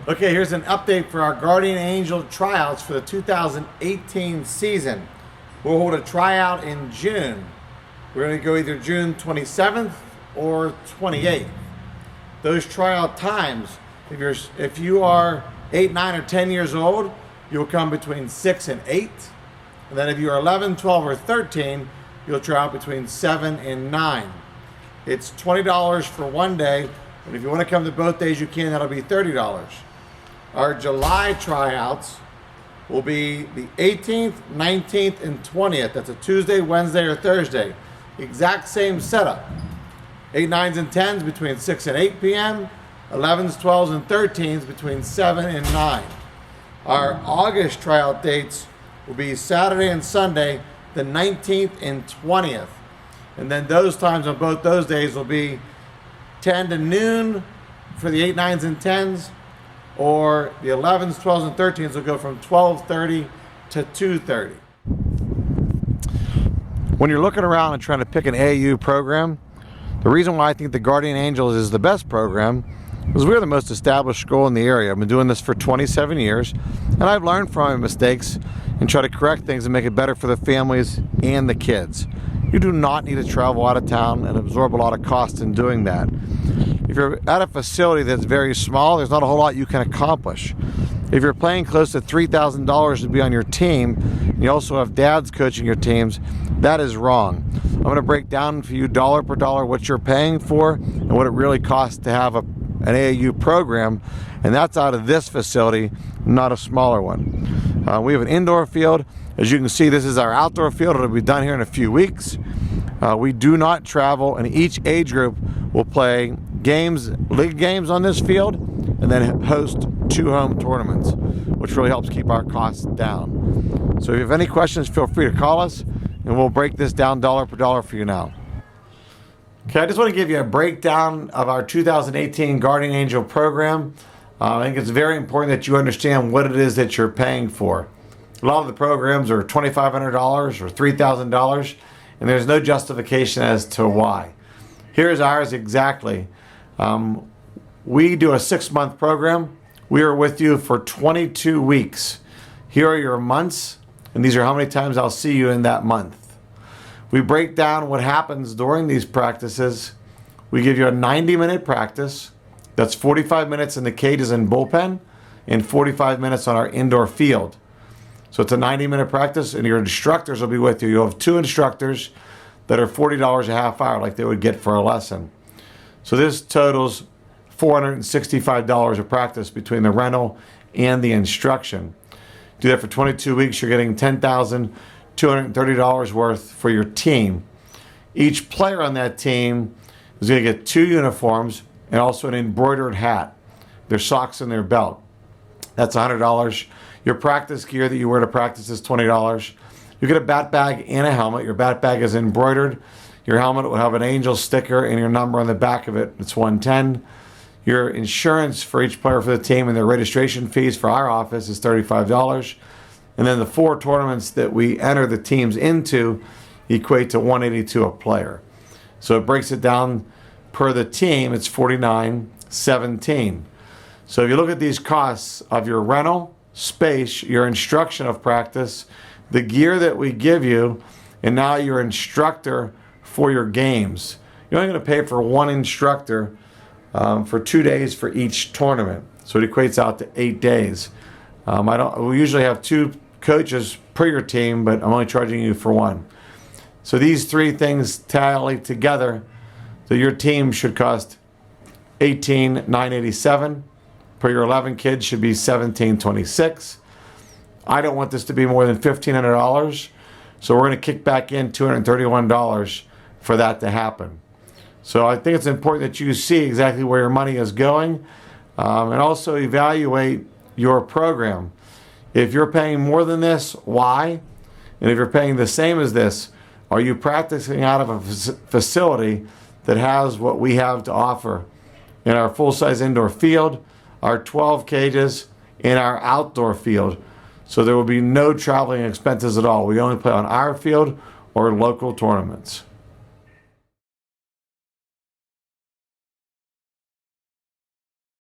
Okay, here's an update for our Guardian Angel tryouts for the 2018 season. We'll hold a tryout in June. We're going to go either June 27th or 28th. Those tryout times, if you are 8, 9, or 10 years old, you'll come between 6 and 8. And then if you are 11, 12, or 13, you'll try out between 7 and 9. It's $20 for one day, and if you want to come to both days, you can. That'll be $30. Our July tryouts will be the 18th, 19th, and 20th. That's a Tuesday, Wednesday, or Thursday. Exact same setup. 8, 9s, and 10s between 6 and 8 p.m. 11s, 12s, and 13s between 7 and 9. Our August tryout dates will be Saturday and Sunday, the 19th and 20th. And then those times on both those days will be 10 to noon for the 8, 9s, and 10s, or the 11s, 12s, and 13s will go from 12:30 to 2:30. When you're looking around and trying to pick an AAU program, the reason why I think the Guardian Angels is the best program is we're the most established school in the area. I've been doing this for 27 years, and I've learned from my mistakes and try to correct things and make it better for the families and the kids. You do not need to travel out of town and absorb a lot of cost in doing that. If you're at a facility that's very small, there's not a whole lot you can accomplish. If you're paying close to $3,000 to be on your team, and you also have dads coaching your teams, that is wrong. I'm going to break down for you dollar per dollar what you're paying for and what it really costs to have an AAU program, and that's out of this facility, not a smaller one. We have an indoor field. As you can see, this is our outdoor field. It'll be done here in a few weeks. We do not travel, and each age group will play games, league games on this field, and then host 2 home tournaments, which really helps keep our costs down. So if you have any questions, feel free to call us, and we'll break this down dollar per dollar for you now. Okay, I just want to give you a breakdown of our 2018 Guardian Angel program. I think it's very important that you understand what it is that you're paying for. A lot of the programs are $2,500 or $3,000, and there's no justification as to why. Here's ours exactly. We do a 6-month program. We are with you for 22 weeks. Here are your months, and these are how many times I'll see you in that month. We break down what happens during these practices. We give you a 90-minute practice. That's 45 minutes in the cages and bullpen and 45 minutes on our indoor field. So it's a 90-minute practice, and your instructors will be with you. You'll have 2 instructors that are $40 a half hour like they would get for a lesson. So this totals $465 a practice between the rental and the instruction. Do that for 22 weeks, you're getting $10,230 worth for your team. Each player on that team is going to get 2 uniforms and also an embroidered hat, their socks, and their belt. That's $100. Your practice gear that you wear to practice is $20. You get a bat bag and a helmet. Your bat bag is embroidered. Your helmet will have an angel sticker and your number on the back of it. It's $110. Your insurance for each player for the team and their registration fees for our office is $35. And then the 4 tournaments that we enter the teams into equate to $182 a player. So it breaks it down per the team. It's $49.17. So if you look at these costs of your rental, space, your instruction of practice, the gear that we give you, and now your instructor for your games. You're only going to pay for 1 instructor for 2 days for each tournament. So it equates out to 8 days. We usually have 2 coaches per your team, but I'm only charging you for 1. So these 3 things tally together, so your team should cost $18,987. Per your 11 kids should be $1,726. I don't want this to be more than $1,500, so we're going to kick back in $231 for that to happen. So I think it's important that you see exactly where your money is going, and also evaluate your program. If you're paying more than this, why? And if you're paying the same as this, are you practicing out of a facility that has what we have to offer in our full-size indoor field, our 12 cages, and our outdoor field? So there will be no traveling expenses at all. We only play on our field or local tournaments.